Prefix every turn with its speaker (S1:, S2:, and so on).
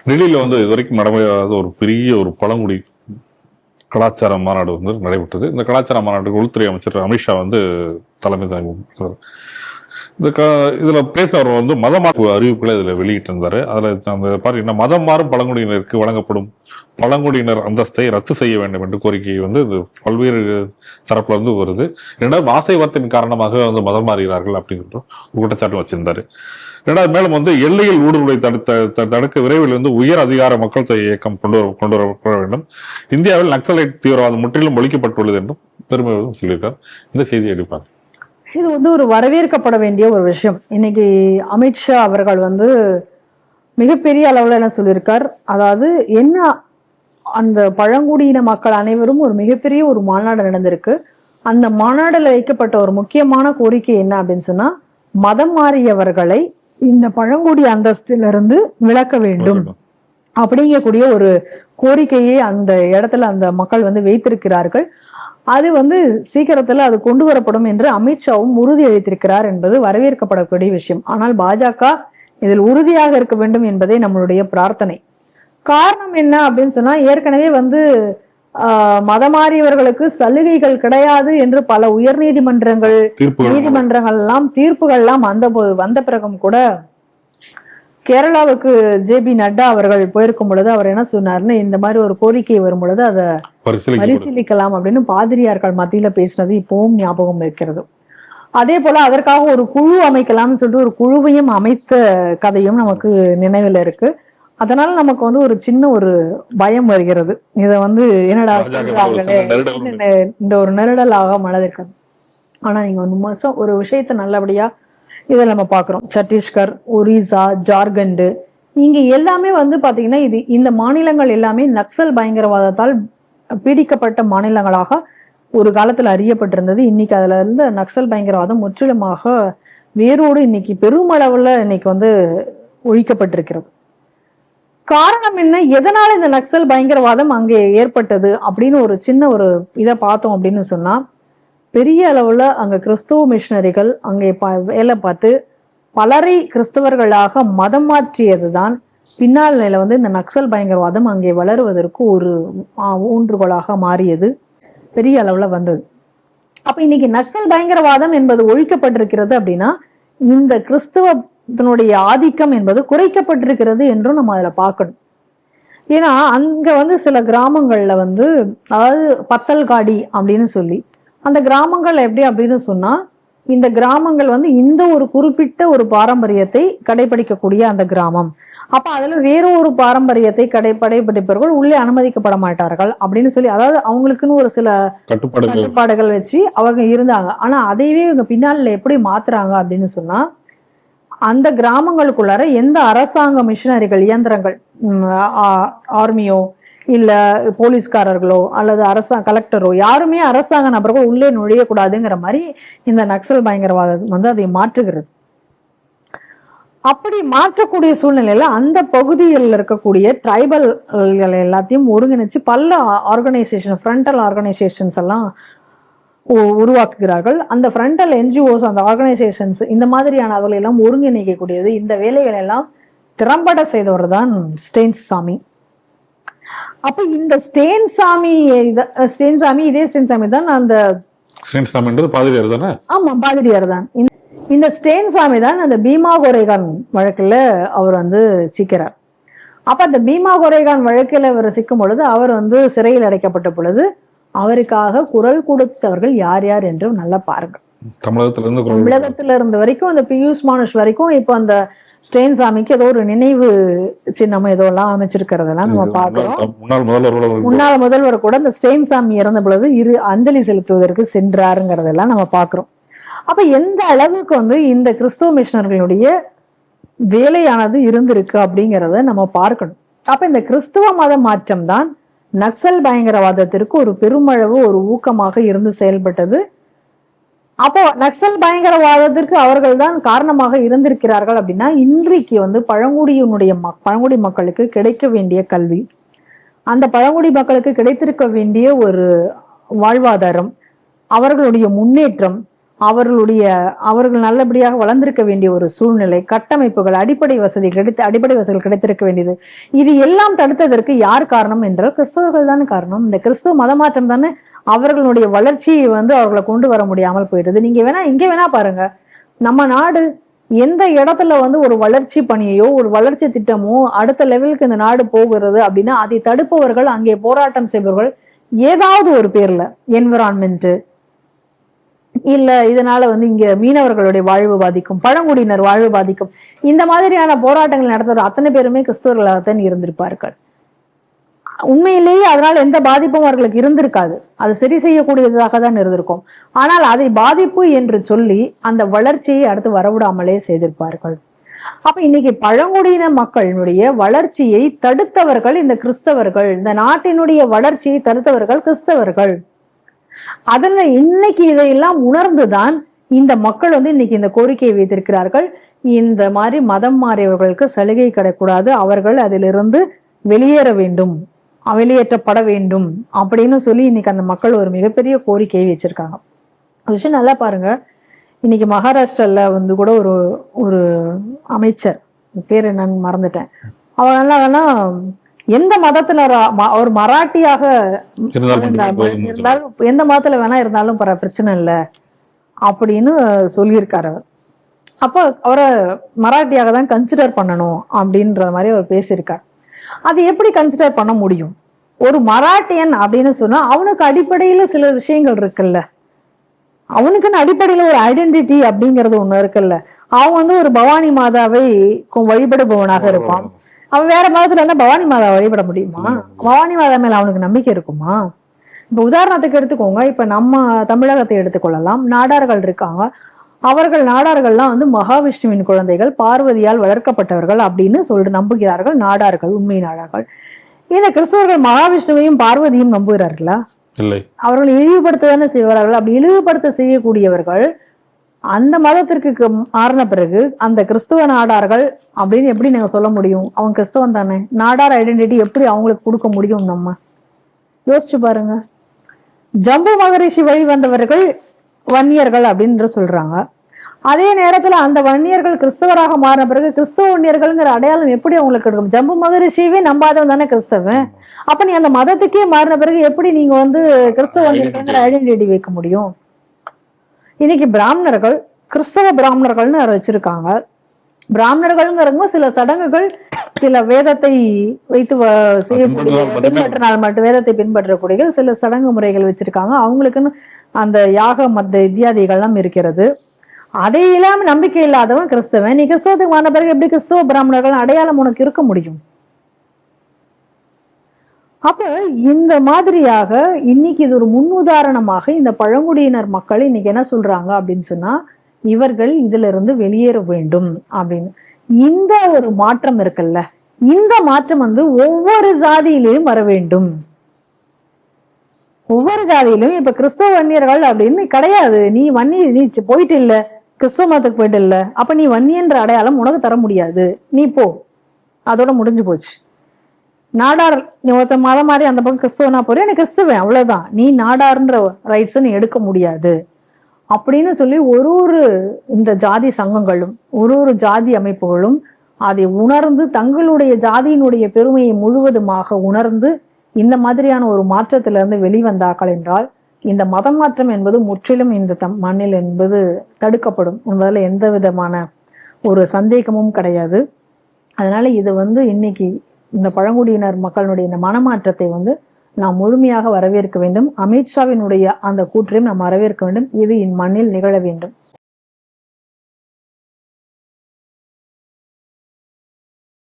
S1: டெல்லியில வந்து இது வரைக்கும் நடைமுறையாத ஒரு பெரிய ஒரு பழங்குடி கலாச்சார மாநாடு வந்து நடைபெற்றது. இந்த கலாச்சார மாநாட்டுக்கு உள்துறை அமைச்சர் அமித்ஷா வந்து தலைமை தாங்கி இதுல பேசுறவர் வந்து மதமாற்று அறிவிப்புகளை இதுல வெளியிட்டு இருந்தாரு. அதுல அந்த பாத்தீங்கன்னா மதம் மாறும் பழங்குடியினருக்கு வழங்கப்படும் பழங்குடியினர் அந்தஸ்தை ரத்து செய்ய வேண்டும் என்று கோரிக்கை வந்து இது பல்வேறு தரப்புல இருந்து வருது. இரண்டாவது ஆசை வார்த்தையின் காரணமாக வந்து மதம் மாறுகிறார்கள் அப்படிங்கிற குற்றச்சாட்டு வச்சிருந்தாரு. இரண்டாவது மேலும் வந்து எல்லையில் ஊடுருவலை தடுக்க விரைவில் வந்து உயர் அதிகார மக்கள் தொகை இயக்கம் கொண்டு வர வேண்டும். இந்தியாவில் நக்சலைட் தீவிரவாதம் முற்றிலும் ஒழிக்கப்பட்டுள்ளது என்றும் பெருமையோடும் சொல்லியிருக்கார். இந்த செய்தியை எடுப்பார்.
S2: இது வந்து ஒரு வரவேற்கப்பட வேண்டிய ஒரு விஷயம். இன்னைக்கு அமித்ஷா அவர்கள் வந்து மிகப்பெரிய அளவுல என்ன சொல்லியிருக்கார், அதாவது என்ன அந்த பழங்குடியின மக்கள் அனைவரும் ஒரு மிகப்பெரிய ஒரு மாநாடு நடந்திருக்கு. அந்த மாநாடுல வைக்கப்பட்ட ஒரு முக்கியமான கோரிக்கை என்ன அப்படின்னு சொன்னா, மதம் மாறியவர்களை இந்த பழங்குடி அந்தஸ்திலிருந்து விலக்க வேண்டும் அப்படிங்கக்கூடிய ஒரு கோரிக்கையை அந்த இடத்துல அந்த மக்கள் வந்து வைத்திருக்கிறார்கள். அது வந்து சீக்கிரத்துல அது கொண்டு வரப்படும் என்று அமித்ஷாவும் உறுதி அளித்திருக்கிறார் என்பது வரவேற்கப்படக்கூடிய விஷயம். ஆனால் பாஜக இதில் உறுதியாக இருக்க வேண்டும் என்பதே நம்மளுடைய பிரார்த்தனை. காரணம் என்ன அப்படின்னு சொன்னா, ஏற்கனவே வந்து மதமாறியவர்களுக்கு சலுகைகள் கிடையாது என்று பல உயர் நீதிமன்றங்கள் தீர்ப்புகள் எல்லாம் வந்த பிறகும் கூட கேரளாவுக்கு ஜே.பி. நட்டா அவர்கள் போயிருக்கும் பொழுது அவர் என்ன சொன்னார்னு, இந்த மாதிரி ஒரு கோரிக்கை வரும் பொழுது அதை பரிசீலிக்கலாம் அப்படின்னு பாதிரியார்கள் மத்தியில பேசினது இப்பவும் ஞாபகம் இருக்கிறது. அதே போல அதற்காக ஒரு குழு அமைக்கலாம்னு சொல்லிட்டு ஒரு குழுவையும் அமைத்த கதையும் நமக்கு நினைவில் இருக்கு. அதனால நமக்கு வந்து ஒரு சின்ன ஒரு பயம் வருகிறது. இத வந்து என்னடா சொல்றாங்களே, இந்த ஒரு நெருடலாக மனதிற்கு. ஆனா நீங்க ஒரு விஷயத்த நல்லபடியா இதை நம்ம பாக்குறோம். சத்தீஸ்கர், ஒரிசா, ஜார்க்கண்ட் இங்க எல்லாமே வந்து பாத்தீங்கன்னா இந்த மாநிலங்கள் எல்லாமே நக்சல் பயங்கரவாதத்தால் பீடிக்கப்பட்ட மாநிலங்களாக ஒரு காலத்துல அறியப்பட்டிருந்தது. இன்னைக்கு அதுல இருந்து நக்சல் பயங்கரவாதம் முற்றிலுமாக வேரோடு இன்னைக்கு பெருமளவுல இன்னைக்கு வந்து ஒழிக்கப்பட்டிருக்கிறது. காரணம் என்ன, எதனால இந்த நக்சல் பயங்கரவாதம் அங்கே ஏற்பட்டது அப்படின்னு ஒரு சின்ன ஒரு இதை பார்த்தோம் அப்படின்னு சொன்னா, பெரிய அளவுல அங்க கிறிஸ்துவ மிஷனரிகள் அங்கே வேலை பார்த்து பலரை கிறிஸ்தவர்களாக மதம் மாற்றியதுதான் பின்னால் நிலை வந்து இந்த நக்சல் பயங்கரவாதம் அங்கே வளருவதற்கு ஒரு ஊன்றுகோலாக மாறியது, பெரிய அளவுல வந்தது. அப்ப இன்னைக்கு நக்சல் பயங்கரவாதம் என்பது ஒழிக்கப்பட்டிருக்கிறது அப்படின்னா இந்த கிறிஸ்துவத்தினுடைய ஆதிக்கம் என்பது குறைக்கப்பட்டிருக்கிறது என்றும் நம்ம அதுல பார்க்கணும். ஏன்னா அங்க வந்து சில கிராமங்கள்ல வந்து, அதாவது பத்தல்காடி அப்படின்னு சொல்லி அந்த கிராமங்கள் எப்படி அப்படின்னு சொன்னா, இந்த கிராமங்கள் வந்து இந்த ஒரு குறிப்பிட்ட ஒரு பாரம்பரியத்தை கடைபிடிக்கக்கூடிய அந்த கிராமம். அப்ப அதுல வேற ஒரு பாரம்பரியத்தை கடைபிடிப்பவர்கள் உள்ளே அனுமதிக்கப்பட மாட்டார்கள் அப்படின்னு சொல்லி, அதாவது அவங்களுக்குன்னு ஒரு சில கட்டுப்பாடுகள் வச்சு அவங்க இருந்தாங்க. ஆனா அதையவே இவங்க பின்னால எப்படி மாத்துறாங்க அப்படின்னு சொன்னா, அந்த கிராமங்களுக்குள்ளார எந்த அரசாங்க மிஷனரிகள் இயந்திரங்கள், ஆர்மியோ இல்ல போலீஸ்காரர்களோ அல்லது கலெக்டரோ யாருமே அரசாங்க நபர்கள் உள்ளே நுழையக்கூடாதுங்கிற மாதிரி இந்த நக்சல் பயங்கரவாதம் வந்து அதை மாற்றுகிறது. அப்படி மாற்றக்கூடிய சூழ்நிலையில அந்த பகுதியில் இருக்கக்கூடிய ட்ரைபல் எல்லாத்தையும் ஒருங்கிணைச்சு பல ஆர்கனைசேஷன், ஃப்ரண்டல் ஆர்கனைசேஷன்ஸ் எல்லாம் உருவாக்குகிறார்கள். அந்த ஃப்ரண்டல் என்ஜிஓஸ், அந்த ஆர்கனைசேஷன்ஸ், இந்த மாதிரியான அவர்கள் எல்லாம் ஒருங்கிணைக்கக்கூடியது, இந்த வேலைகள் எல்லாம் திறம்பட செய்தவர் தான் ஸ்டேன் சாமி. அப்ப இந்த ஸ்டேன் சாமி தான் அந்த
S1: பாதிரியார் தானே?
S2: ஆமா, பாதிரியார் தான். இந்த ஸ்டேன் சாமி தான் அந்த பீமா கோரேகான் வழக்குல அவர் வந்து சிக்கிறார். அப்ப அந்த பீமா கோரேகான் வழக்கில் அவர் சிக்கும் பொழுது, அவர் வந்து சிறையில் அடைக்கப்பட்ட பொழுது அவருக்காக குரல் கொடுத்தவர்கள் யார் யார் என்று நல்லா பாருங்க. தமிழகத்துல இருந்து வரைக்கும் அந்த பியூஷ் மானுஷ் வரைக்கும் இப்ப அந்த ஸ்டேன் சாமிக்கு ஏதோ ஒரு நினைவு சின்னம் ஏதோ எல்லாம் அமைச்சிருக்கிறதெல்லாம் நம்ம பாக்குறோம். முன்னாள் முதல்வர் கூட இந்த ஸ்டேன் சாமி இறந்த பொழுது அஞ்சலி செலுத்துவதற்கு சென்றாருங்கிறதெல்லாம் நம்ம பாக்குறோம். அப்ப எந்த அளவுக்கு வந்து இந்த கிறிஸ்துவ மிஷனர்களுடைய வேலையானது இருந்திருக்கு அப்படிங்கிறத நம்ம பார்க்கணும். அப்ப இந்த கிறிஸ்துவ மத மாற்றம் தான் நக்சல் பயங்கரவாதத்திற்கு ஒரு பெருமளவு ஒரு ஊக்கமாக இருந்து செயல்பட்டது. அப்போ நக்சல் பயங்கரவாதத்திற்கு அவர்கள் தான் காரணமாக இருந்திருக்கிறார்கள் அப்படின்னா, இன்றைக்கு வந்து பழங்குடி மக்களுக்கு கிடைக்க வேண்டிய கல்வி, அந்த பழங்குடி மக்களுக்கு கிடைத்திருக்க வேண்டிய ஒரு வாழ்வாதாரம், அவர்களுடைய முன்னேற்றம், அவர்கள் நல்லபடியாக வளர்ந்திருக்க வேண்டிய ஒரு சூழ்நிலை, கட்டமைப்புகள், அடிப்படை வசதிகள் கிடைத்திருக்க வேண்டியது, இது எல்லாம் தடுத்ததற்கு யார் காரணம் என்றால் கிறிஸ்தவர்கள் தானே காரணம். இந்த கிறிஸ்துவ மதமாற்றம் தானே அவர்களுடைய வளர்ச்சியை அவர்களை கொண்டு வர முடியாமல் போயிடுது. நீங்க இங்க வேணா பாருங்க, நம்ம நாடு எந்த இடத்துல ஒரு வளர்ச்சி பணியையோ ஒரு வளர்ச்சி திட்டமோ அடுத்த லெவலுக்கு இந்த நாடு போகிறது அப்படின்னா அதை தடுப்பவர்கள், அங்கே போராட்டம் செய்பவர்கள் ஏதாவது ஒரு பேர்ல என்விரான்மெண்ட் இல்ல இதனால இங்க மீனவர்களுடைய வாழ்வு பாதிக்கும், பழங்குடியினர் வாழ்வு பாதிக்கும், இந்த மாதிரியான போராட்டங்கள் நடத்துற அத்தனை பேருமே கிறிஸ்தவர்களாகத்தான் இருந்திருப்பார்கள். உண்மையிலேயே அதனால எந்த பாதிப்பும் அவர்களுக்கு இருந்திருக்காது, அது சரி செய்யக்கூடியதாக தான் இருந்திருக்கும். ஆனால் அதை பாதிப்பு என்று சொல்லி அந்த வளர்ச்சியை அடுத்து வரவிடாமலே செய்திருப்பார்கள். அப்ப இன்னைக்கு பழங்குடியின மக்களுடைய வளர்ச்சியை தடுத்தவர்கள் இந்த கிறிஸ்தவர்கள், இந்த நாட்டினுடைய வளர்ச்சியை தடுத்தவர்கள் கிறிஸ்தவர்கள். அதனால இன்னைக்கு இதையெல்லாம் உணர்ந்துதான் இந்த மக்கள் இன்னைக்கு இந்த கோரிக்கையை வைத்திருக்கிறார்கள். இந்த மாதிரி மதம் மாறியவர்களுக்கு சலுகை கிடைக்கூடாது, அவர்கள் அதிலிருந்து வெளியேற வேண்டும், வெளியேற்றப்பட வேண்டும் அப்படின்னு சொல்லி இன்னைக்கு அந்த மக்கள் ஒரு மிகப்பெரிய கோரிக்கையை வச்சிருக்காங்க. ஒரு விஷயம் நல்லா பாருங்க, இன்னைக்கு மகாராஷ்டிரால கூட ஒரு அமைச்சர், பேர் என்னன்னு மறந்துட்டேன், அவங்க என்னன்னா எந்த மதத்துல ஒரு மராட்டியாக இருந்தாலும் எந்த மதத்துல வேணா இருந்தாலும் பிரச்சனை இல்லை அப்படின்னு சொல்லியிருக்காரு அவர். அப்போ அவரை மராட்டியாக தான் கன்சிடர் பண்ணணும் அப்படின்ற மாதிரி அவர் பேசியிருக்கார். அது எப்படி கன்சிடர் பண்ண முடியும்? ஒரு மராட்டியன் அப்படின்னு சொன்னா அவனுக்கு அடிப்படையில சில விஷயங்கள் இருக்குல்ல, அவனுக்குன்னு அடிப்படையில ஒரு ஐடென்டிட்டி அப்படிங்கிறது ஒண்ணு இருக்குல்ல. அவன் ஒரு பவானி மாதாவை வழிபடுபவனாக இருப்பான். அவன் வேற மதத்துல இருந்தா பவானி மாதா வழிபட முடியுமா? பவானி மாதா மேல அவனுக்கு நம்பிக்கை இருக்குமா? இப்ப உதாரணத்துக்கு எடுத்துக்கோங்க, இப்ப நம்ம தமிழகத்தை எடுத்துக்கொள்ளலாம். நாடார்கள் இருக்காங்க, நாடார்கள்லாம் மகாவிஷ்ணுவின் குழந்தைகள், பார்வதியால் வளர்க்கப்பட்டவர்கள் அப்படின்னு நம்புகிறார்கள் நாடார்கள், உண்மை நாடார்கள். இந்த கிறிஸ்தவர்கள் மகாவிஷ்ணுவையும் பார்வதியும் நம்புகிறார்களா?
S1: இல்லை.
S2: அவர்கள் இழிவுபடுத்த தானே செய்வார்கள். அப்படி இழிவுபடுத்த செய்யக்கூடியவர்கள் அந்த மதத்திற்கு மாறின பிறகு அந்த கிறிஸ்துவ நாடார்கள் அப்படின்னு எப்படி நீங்க சொல்ல முடியும்? அவங்க கிறிஸ்தவன் தானே, நாடார் ஐடென்டிட்டி எப்படி அவங்களுக்கு கொடுக்க முடியும்? நம்ம யோசிச்சு பாருங்க. ஜம்பு மகரிஷி வழி வந்தவர்கள் வன்னியர்கள் அப்படின்னு சொல்றாங்க. அதே நேரத்துல அந்த வன்னியர்கள் கிறிஸ்தவராக மாறின பிறகு கிறிஸ்தவ வன்னியர்கள்ங்கிற அடையாளம் எப்படி அவங்களுக்கு இருக்கும்? ஜம்பு மகரிஷியவே நம்பாதவன் தானே கிறிஸ்தவன். அப்ப நீ அந்த மதத்துக்கே மாறின பிறகு எப்படி நீங்க கிறிஸ்தவ வன்னியர்கள்ங்கிற ஐடென்டிட்டி வைக்க முடியும்? இன்னைக்கு பிராமணர்கள் கிறிஸ்தவ பிராமணர்கள்னு வச்சிருக்காங்க. பிராமணர்கள்ங்கிறவங்க சில சடங்குகள், சில வேதத்தை வைத்து செய்யக்கூடிய பின்பற்றினால் மட்டும் வேதத்தை பின்பற்றக்கூடிய சில சடங்கு முறைகள் வச்சிருக்காங்க. அவங்களுக்குன்னு அந்த யாக மத்த இத்தியாதிகள்லாம் இருக்கிறது. அதை இல்லாம நம்பிக்கை இல்லாதவன் கிறிஸ்தவன். நீ கிறிஸ்தவத்துக்கு வந்த பிறகு எப்படி கிறிஸ்தவ பிராமணர்கள் அடையாளம் உனக்கு இருக்க முடியும்? அப்ப இந்த மாதிரியாக இன்னைக்கு இது ஒரு முன்னுதாரணமாக இந்த பழங்குடியினர் மக்கள் இன்னைக்கு என்ன சொல்றாங்க அப்படின்னு சொன்னா, இவர்கள் இதுல இருந்து வெளியேற வேண்டும் அப்படின்னு. இந்த ஒரு மாற்றம் இருக்குல்ல, இந்த மாற்றம் ஒவ்வொரு ஜாதியிலையும் வர வேண்டும். ஒவ்வொரு ஜாதியிலும் இப்ப கிறிஸ்தவ வன்னியர்கள் அப்படின்னு கிடையாது. நீ போயிட்டு இல்ல, கிறிஸ்தவ மதத்துக்கு போயிட்டு இல்ல, அப்ப நீ வன்னியன்ற அடையாளம் உனக்கு தர முடியாது, நீ போ, அதோட முடிஞ்சு போச்சு. நாடார் நீ ஒருத்த மதம் மாதிரி அந்த பக்கம் கிறிஸ்தவனா போற, எனக்கு கிறிஸ்தவன் அவ்வளவுதான், நீ நாடார்ன்ற ரைட்ஸை நீ எடுக்க முடியாது அப்படின்னு சொல்லி ஒரு இந்த ஜாதி சங்கங்களும் ஒரு ஜாதி அமைப்புகளும் அதை உணர்ந்து தங்களுடைய ஜாதியினுடைய பெருமையை முழுவதுமாக உணர்ந்து இந்த மாதிரியான ஒரு மாற்றத்திலிருந்து வெளிவந்தார்கள் என்றால் இந்த மதம் மாற்றம் என்பது முற்றிலும் இந்த மண்ணில் என்பது தடுக்கப்படும் என்பதில் எந்த விதமான ஒரு சந்தேகமும் கிடையாது. அதனால இது இன்னைக்கு இந்த பழங்குடியினர் மக்களுடைய இந்த மனமாற்றத்தை நாம் முழுமையாக வரவேற்க வேண்டும். அமித்ஷாவினுடைய அந்த கூற்றையும் நாம் வரவேற்க வேண்டும். இது இம்மண்ணில் நிகழ வேண்டும்.